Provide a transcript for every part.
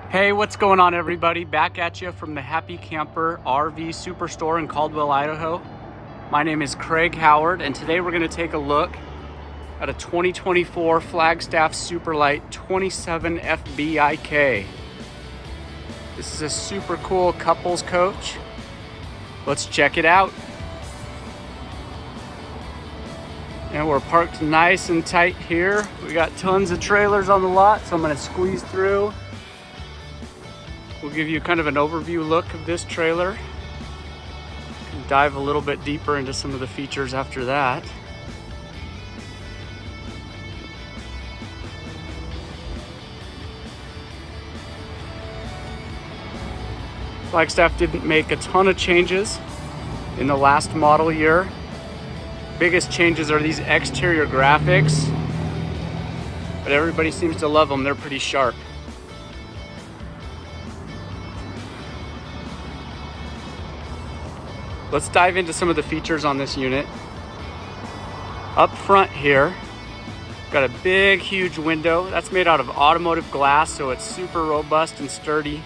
Hey, what's going on, everybody? Back at you from the Happy Camper RV Superstore in Caldwell, Idaho. My name is Craig Howard, and today we're going to take a look at a 2024 Flagstaff Superlite 27 FBIK. This is a super cool couples coach. Let's check it out. And we're parked nice and tight here. We got tons of trailers on the lot, so I'm going to squeeze through. We'll give you kind of an overview look of this trailer. Dive a little bit deeper into some of the features after that. Flagstaff didn't make a ton of changes in the last model year. Biggest changes are these exterior graphics, but everybody seems to love them. They're pretty sharp. Let's dive into some of the features on this unit. Up front here, got a big, huge window. That's made out of automotive glass, so it's super robust and sturdy.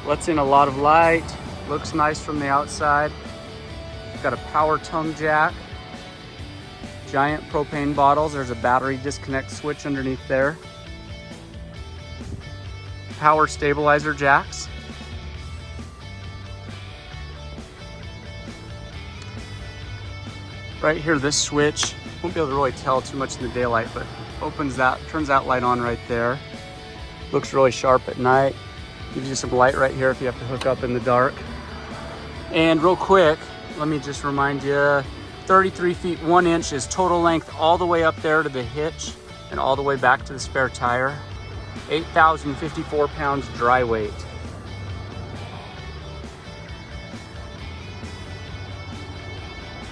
Lets in a lot of light. Looks nice from the outside. Got a power tongue jack. Giant propane bottles. There's a battery disconnect switch underneath there. Power stabilizer jacks. Right here, this switch, won't be able to really tell too much in the daylight, but opens that, turns that light on right there. Looks really sharp at night. Gives you some light right here if you have to hook up in the dark. And real quick, let me just remind you, 33 feet 1 inch is total length all the way up there to the hitch and all the way back to the spare tire. 8,054 pounds dry weight.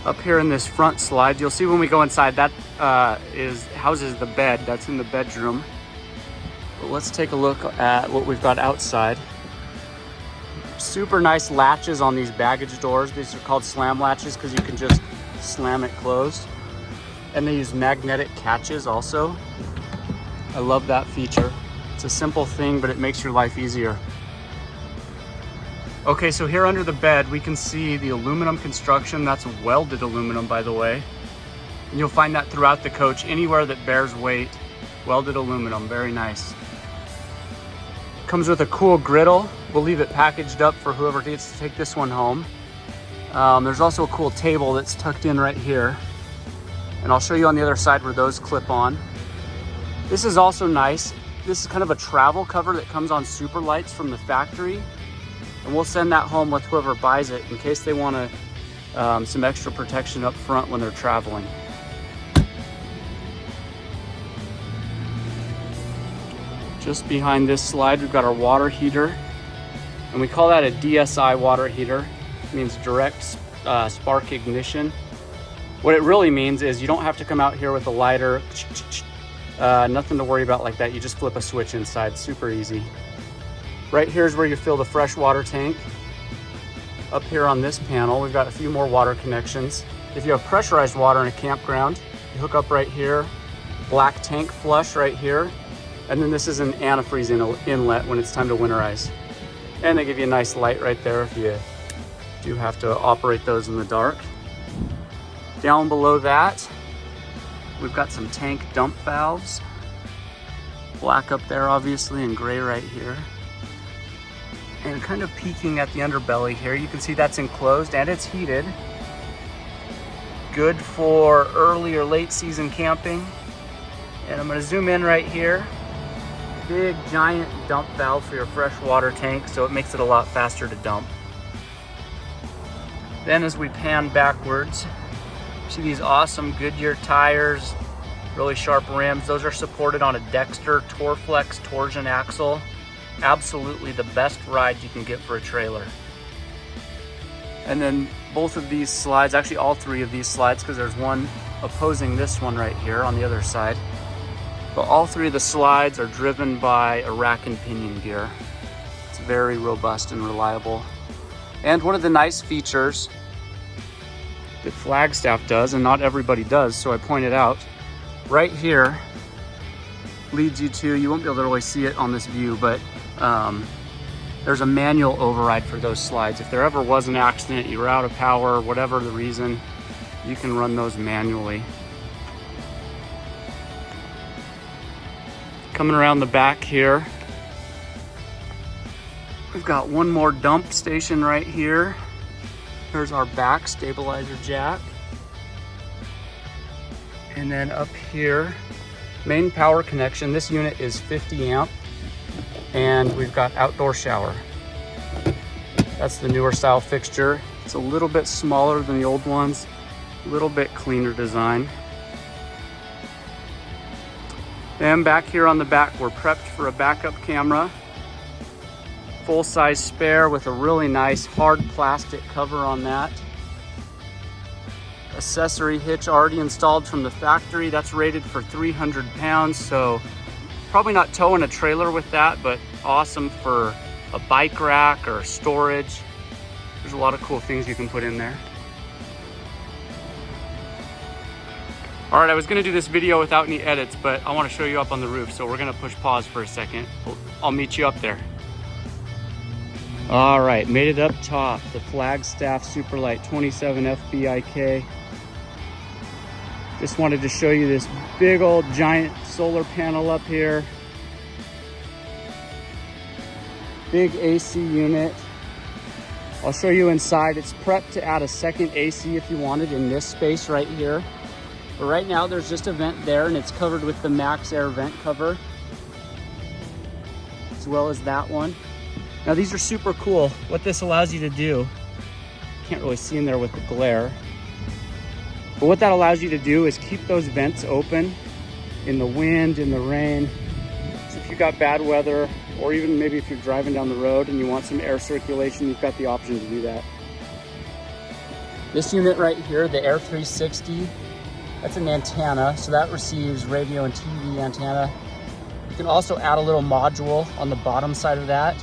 Up here in this front slide, you'll see when we go inside, that houses the bed. That's in the bedroom. But let's take a look at what we've got outside. Super nice latches on these baggage doors. These are called slam latches because you can just slam it closed. And they use magnetic catches also. I love that feature. It's a simple thing, but it makes your life easier. Okay, so here under the bed, we can see the aluminum construction. That's welded aluminum, by the way. And you'll find that throughout the coach, anywhere that bears weight, welded aluminum, very nice. Comes with a cool griddle. We'll leave it packaged up for whoever gets to take this one home. There's also a cool table that's tucked in right here. And I'll show you on the other side where those clip on. This is also nice. This is kind of a travel cover that comes on Superlites from the factory. And we'll send that home with whoever buys it in case they want some extra protection up front when they're traveling. Just behind this slide, we've got our water heater. And we call that a DSI water heater. It means direct spark ignition. What it really means is you don't have to come out here with a lighter. Nothing to worry about like that. You just flip a switch inside, super easy. Right here is where you fill the fresh water tank. Up here on this panel, we've got a few more water connections. If you have pressurized water in a campground, you hook up right here, black tank flush right here, and then this is an antifreeze inlet when it's time to winterize. And they give you a nice light right there if you do have to operate those in the dark. Down below that, we've got some tank dump valves. Black up there, obviously, and gray right here. And kind of peeking at the underbelly here, you can see that's enclosed and it's heated. Good for early or late season camping. And I'm gonna zoom in right here. Big giant dump valve for your fresh water tank, so it makes it a lot faster to dump. Then as we pan backwards, see these awesome Goodyear tires, really sharp rims. Those are supported on a Dexter Torflex torsion axle. Absolutely the best ride you can get for a trailer. And then both of these slides, actually all three of these slides, because there's one opposing this one right here on the other side. But all three of the slides are driven by a rack and pinion gear. It's very robust and reliable. And one of the nice features that Flagstaff does, and not everybody does, so I pointed out, right here, leads you to, you won't be able to really see it on this view, but there's a manual override for those slides. If there ever was an accident, you were out of power, whatever the reason, you can run those manually. Coming around the back here, we've got one more dump station right here. Here's our back stabilizer jack. And then up here, main power connection. This unit is 50 amp, and we've got outdoor shower. That's the newer style fixture. It's a little bit smaller than the old ones, a little bit cleaner design. Then back here on the back, we're prepped for a backup camera. Full-size spare with a really nice hard plastic cover on that. Accessory hitch already installed from the factory. That's rated for 300 pounds, so probably not towing a trailer with that, but awesome for a bike rack or storage. There's a lot of cool things you can put in there. All right, I was gonna do this video without any edits, but I wanna show you up on the roof, so we're gonna push pause for a second. I'll meet you up there. All right, made it up top, the Flagstaff Superlite 27 FBIK. Just wanted to show you this big old giant solar panel up here. Big AC unit. I'll show you inside. It's prepped to add a second AC if you wanted in this space right here. But right now there's just a vent there, and it's covered with the Max Air vent cover, as well as that one. Now these are super cool. What this allows you to do, can't really see in there with the glare, but what that allows you to do is keep those vents open in the wind, in the rain. So if you got bad weather, or even maybe if you're driving down the road and you want some air circulation, you've got the option to do that. This unit right here, the Air 360, that's an antenna, so that receives radio and TV antenna. You can also add a little module on the bottom side of that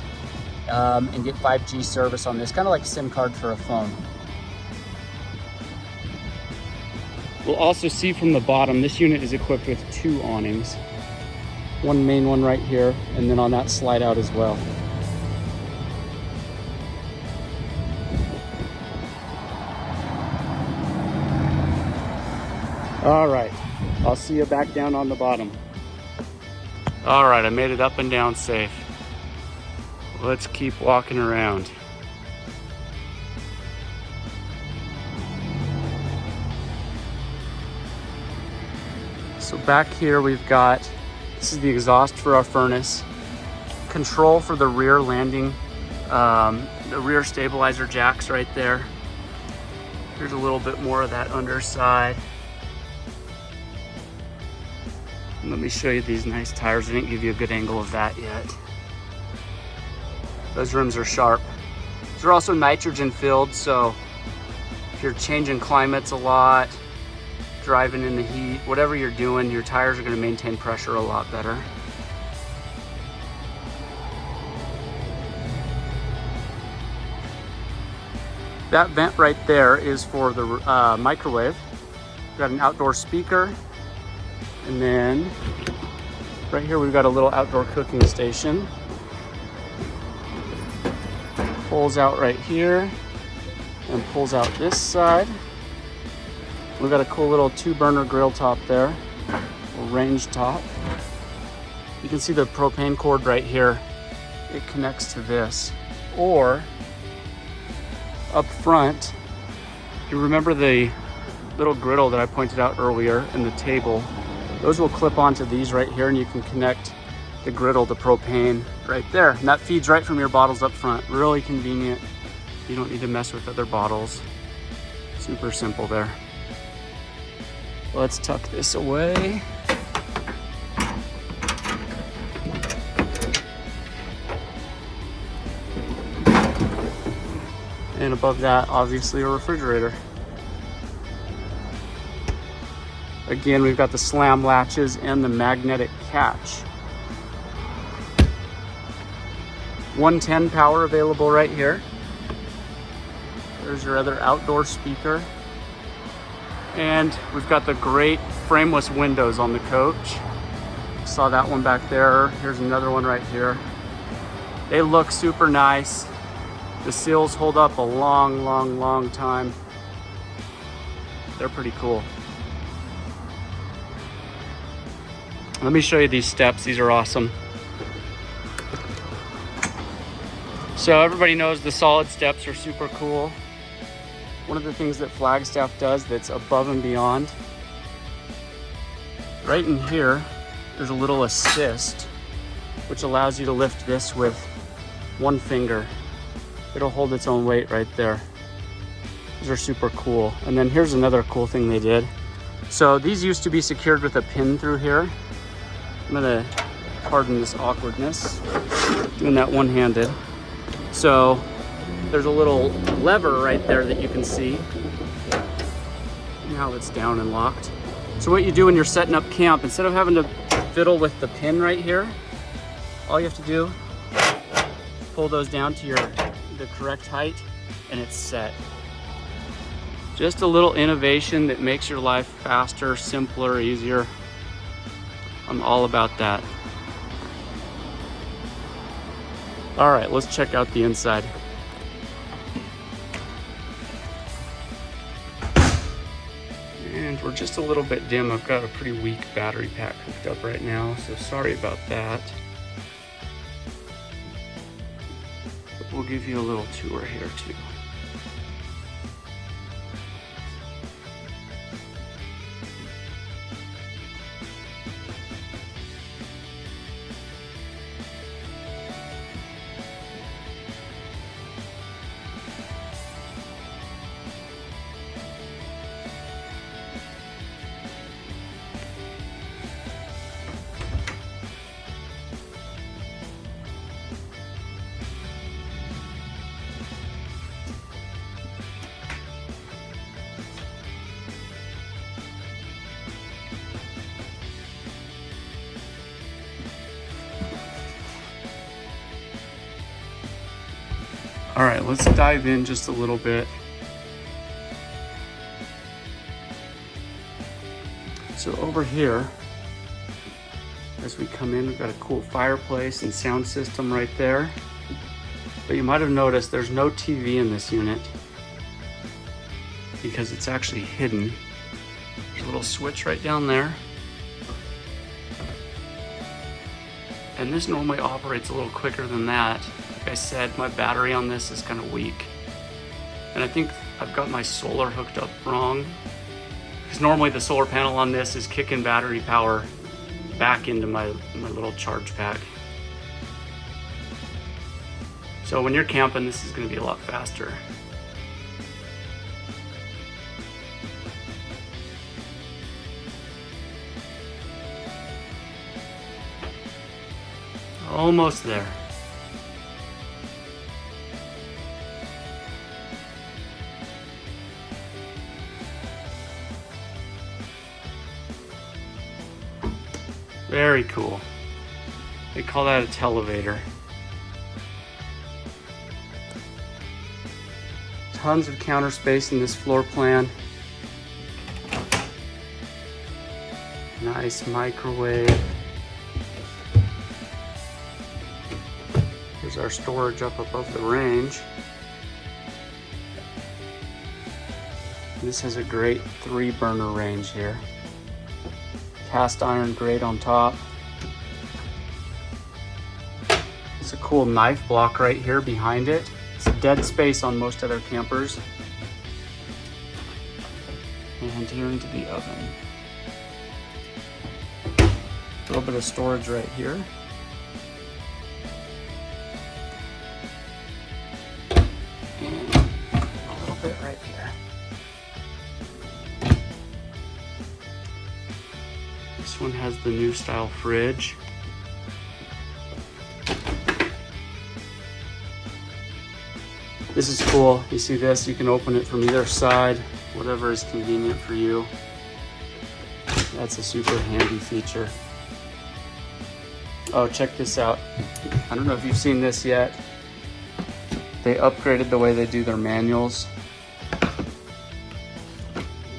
and get 5G service on this, kind of like a SIM card for a phone. We'll also see from the bottom, this unit is equipped with 2 awnings. One main one right here, and then on that slide out as well. All right, I'll see you back down on the bottom. All right, I made it up and down safe. Let's keep walking around. So back here we've got, this is the exhaust for our furnace, control for the rear landing, the rear stabilizer jacks right there. Here's a little bit more of that underside. Let me show you these nice tires. I didn't give you a good angle of that yet. Those rims are sharp. They're also nitrogen filled, so if you're changing climates a lot, driving in the heat, whatever you're doing, your tires are going to maintain pressure a lot better. That vent right there is for the microwave. We've got an outdoor speaker. And then right here we've got a little outdoor cooking station. Pulls out right here and pulls out this side. We've got a cool little 2-burner grill top there, a range top. You can see the propane cord right here. It connects to this. Or up front, you remember the little griddle that I pointed out earlier and the table? Those will clip onto these right here, and you can connect the griddle to propane right there. And that feeds right from your bottles up front. Really convenient. You don't need to mess with other bottles. Super simple there. Let's tuck this away. And above that, obviously a refrigerator. Again, we've got the slam latches and the magnetic catch. 110 power available right here. There's your other outdoor speaker. And we've got the great frameless windows on the coach. Saw that one back there. Here's another one right here. They look super nice. The seals hold up a long time. They're pretty cool. Let me show you these steps. These are awesome. So everybody knows the solid steps are super cool. One of the things that Flagstaff does that's above and beyond, right in here, there's a little assist, which allows you to lift this with one finger. It'll hold its own weight right there. These are super cool. And then here's another cool thing they did. So these used to be secured with a pin through here. I'm gonna pardon this awkwardness, doing that one-handed. So there's a little lever right there that you can see. Now it's down and locked. So what you do when you're setting up camp, instead of having to fiddle with the pin right here, all you have to do, pull those down to the correct height, and it's set. Just a little innovation that makes your life faster, simpler, easier. I'm all about that. All right, let's check out the inside. And we're just a little bit dim. I've got a pretty weak battery pack hooked up right now, so sorry about that. But we'll give you a little tour here too. All right, let's dive in just a little bit. So over here, as we come in, we've got a cool fireplace and sound system right there. But you might have noticed there's no TV in this unit because it's actually hidden. There's a little switch right down there. And this normally operates a little quicker than that. Like I said, my battery on this is kind of weak. And I think I've got my solar hooked up wrong. Because normally the solar panel on this is kicking battery power back into my little charge pack. So when you're camping, this is going to be a lot faster. Almost there. Very cool. They call that a televator. Tons of counter space in this floor plan. Nice microwave. Here's our storage up above the range. This has a great 3-burner range here. Cast iron grate on top. It's a cool knife block right here behind it. It's dead space on most other campers. And here into the oven. A little bit of storage right here. And a little bit right here. This one has the new style fridge. This is cool. You see this? You can open it from either side, whatever is convenient for you. That's a super handy feature. Oh, check this out. I don't know if you've seen this yet. They upgraded the way they do their manuals.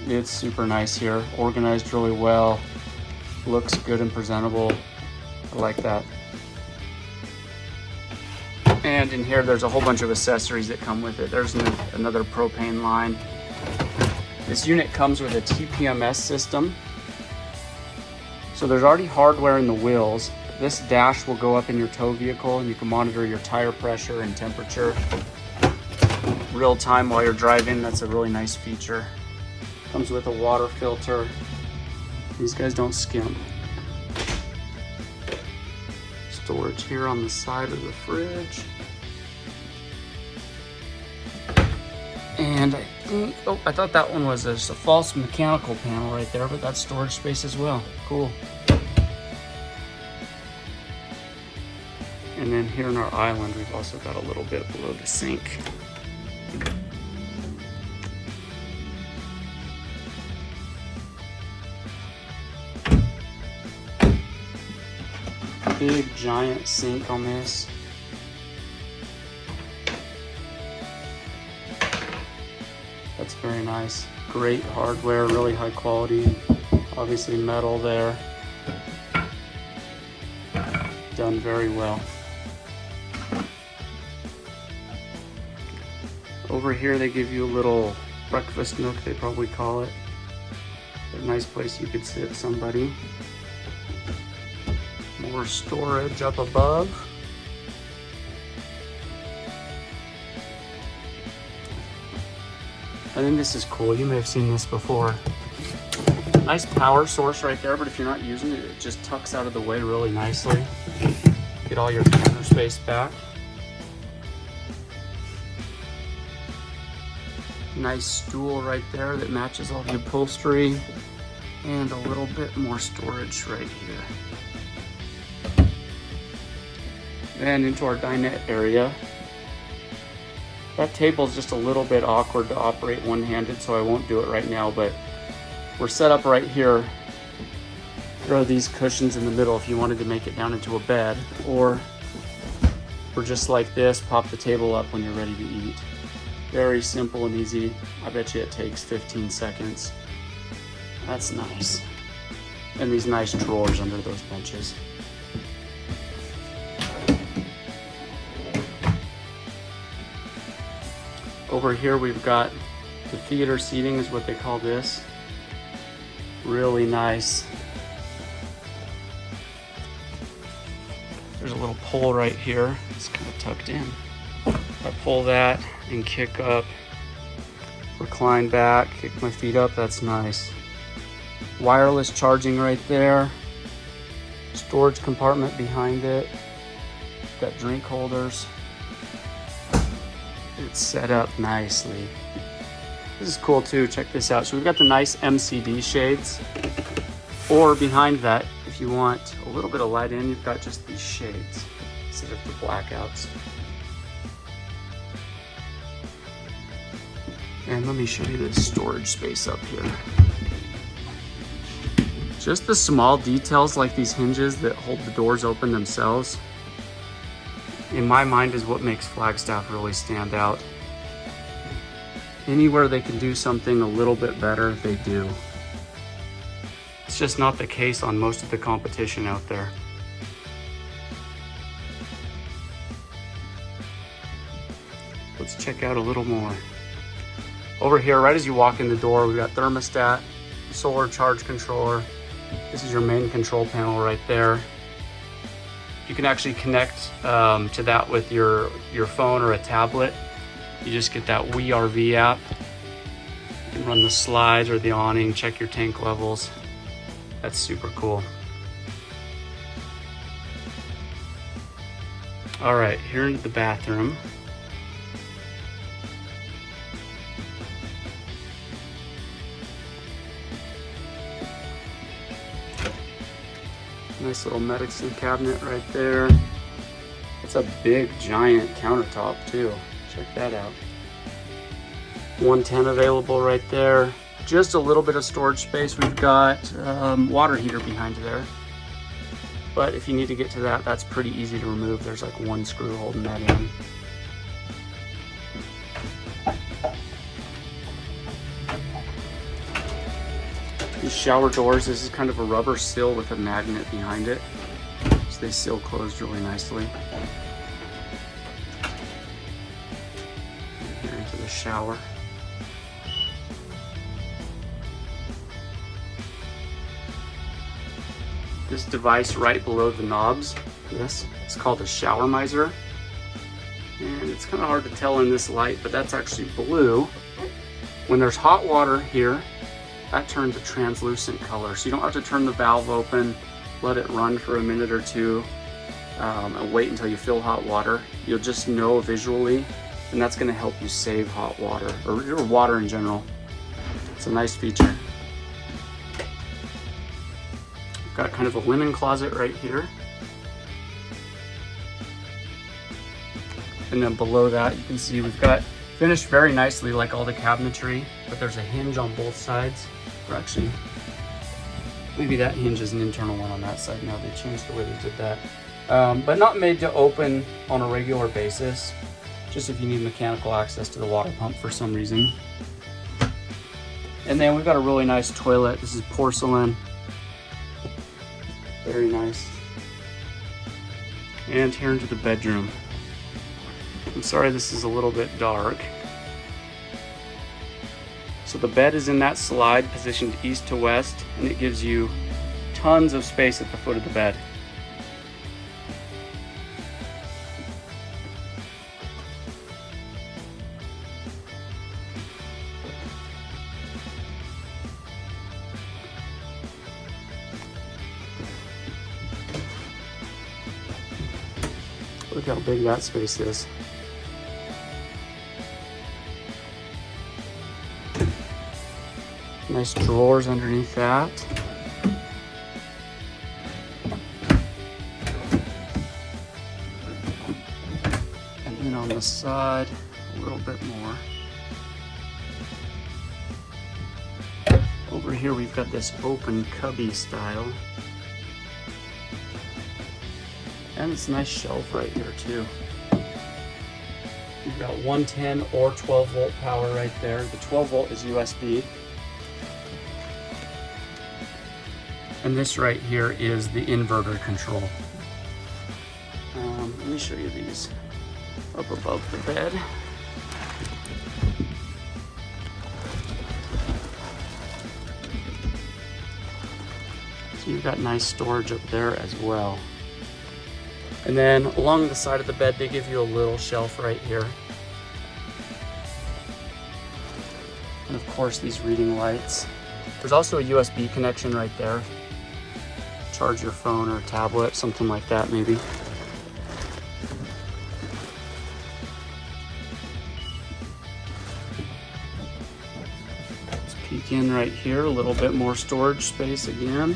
It's super nice here, organized really well. Looks good and presentable. I like that. And in here, there's a whole bunch of accessories that come with it. There's another propane line. This unit comes with a TPMS system. So there's already hardware in the wheels. This dash will go up in your tow vehicle and you can monitor your tire pressure and temperature real time while you're driving. That's a really nice feature. Comes with a water filter. These guys don't skimp. Storage here on the side of the fridge. And I think, oh, I thought that one was just a false mechanical panel right there, but that's storage space as well. Cool. And then here in our island, we've also got a little bit below the sink. Big giant sink on this. That's very nice. Great hardware, really high quality. Obviously metal there. Done very well. Over here they give you a little breakfast nook, they probably call it. A nice place you could sit somebody. More storage up above. I think this is cool. You may have seen this before. Nice power source right there, but if you're not using it, it just tucks out of the way really nicely. Get all your counter space back. Nice stool right there that matches all the upholstery. And a little bit more storage right here. And into our dinette area. That table is just a little bit awkward to operate one-handed, so I won't do it right now, but we're set up right here. There are these cushions in the middle if you wanted to make it down into a bed, or we're just like this, pop the table up when you're ready to eat. Very simple and easy. I bet you it takes 15 seconds. That's nice. And these nice drawers under those benches. Over here we've got the theater seating is what they call this. Really nice. There's a little pole right here. It's kind of tucked in. If I pull that and kick up, recline back, kick my feet up, that's nice. Wireless charging right there. Storage compartment behind it. Got drink holders. It's set up nicely. This is cool too, check this out. So we've got the nice MCD shades, or behind that, if you want a little bit of light in, you've got just these shades instead of the blackouts. And let me show you the storage space up here. Just the small details like these hinges that hold the doors open themselves, in my mind, is what makes Flagstaff really stand out. Anywhere they can do something a little bit better, they do. It's just not the case on most of the competition out there. Let's check out a little more. Over here, right as you walk in the door, we've got thermostat, solar charge controller. This is your main control panel right there. You can actually connect to that with your phone or a tablet. You just get that WeRV app. You can run the slides or the awning, check your tank levels. That's super cool. All right, here into the bathroom. Nice little medicine cabinet right there. It's a big, giant countertop too. Check that out. 110 available right there. Just a little bit of storage space. We've got water heater behind there. But if you need to get to that, that's pretty easy to remove. There's like one screw holding that in. These shower doors, this is kind of a rubber sill with a magnet behind it. So they seal closed really nicely. Here into the shower. This device right below the knobs, this is called a shower miser. And it's kind of hard to tell in this light, but that's actually blue. When there's hot water here, that turns a translucent color. So you don't have to turn the valve open, let it run for a minute or two, and wait until you fill hot water. You'll just know visually, and that's gonna help you save hot water, or water in general. It's a nice feature. Got kind of a linen closet right here. And then below that, you can see we've got finished very nicely like all the cabinetry, but there's a hinge on both sides. Or actually, maybe that hinge is an internal one on that side now. They changed the way they did that. But not made to open on a regular basis, just if you need mechanical access to the water pump for some reason. And then we've got a really nice toilet. This is porcelain. Very nice. And here into the bedroom. I'm sorry this is a little bit dark. So the bed is in that slide positioned east to west, and it gives you tons of space at the foot of the bed. Look how big that space is. Nice drawers underneath that. And then on the side, a little bit more. Over here we've got this open cubby style. And it's a nice shelf right here too. You've got 110 or 12 volt power right there. The 12 volt is USB. And this right here is the inverter control. Let me show you these up above the bed. So you've got nice storage up there as well. And then along the side of the bed, they give you a little shelf right here. And of course, these reading lights. There's also a USB connection right there. Charge your phone or tablet, something like that maybe. Let's peek in right here, a little bit more storage space again.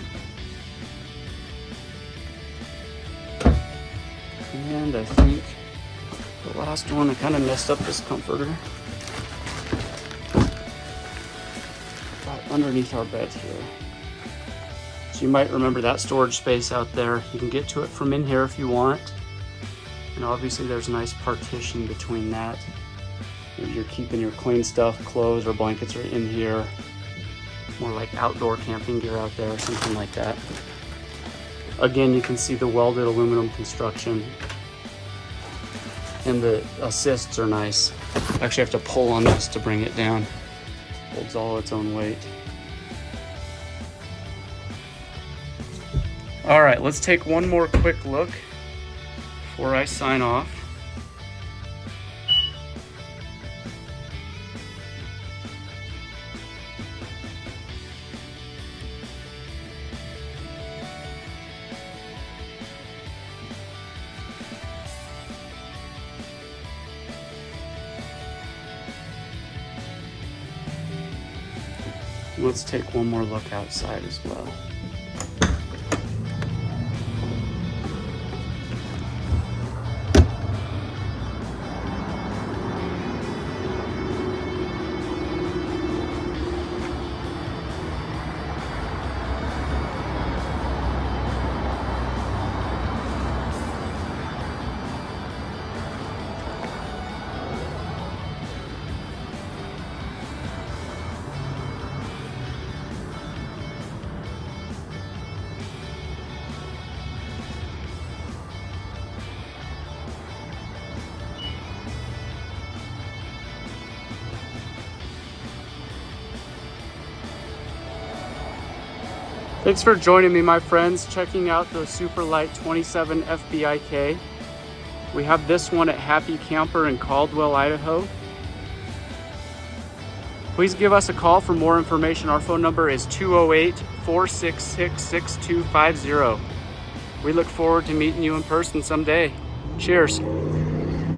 And I think the last one, I kind of messed up this comforter. Right underneath our bed here. So you might remember that storage space out there. You can get to it from in here if you want. And obviously there's a nice partition between that. Maybe you're keeping your clean stuff, clothes or blankets are in here. More like outdoor camping gear out there, something like that. Again, you can see the welded aluminum construction. And the assists are nice. I actually have to pull on this to bring it down. It holds all its own weight. All right, let's take one more quick look before I sign off. Let's take one more look outside as well. Thanks for joining me, my friends, checking out the Superlite 27 FBIK. We have this one at Happy Camper in Caldwell, Idaho. Please give us a call for more information. Our phone number is 208-466-6250. We look forward to meeting you in person someday. Cheers.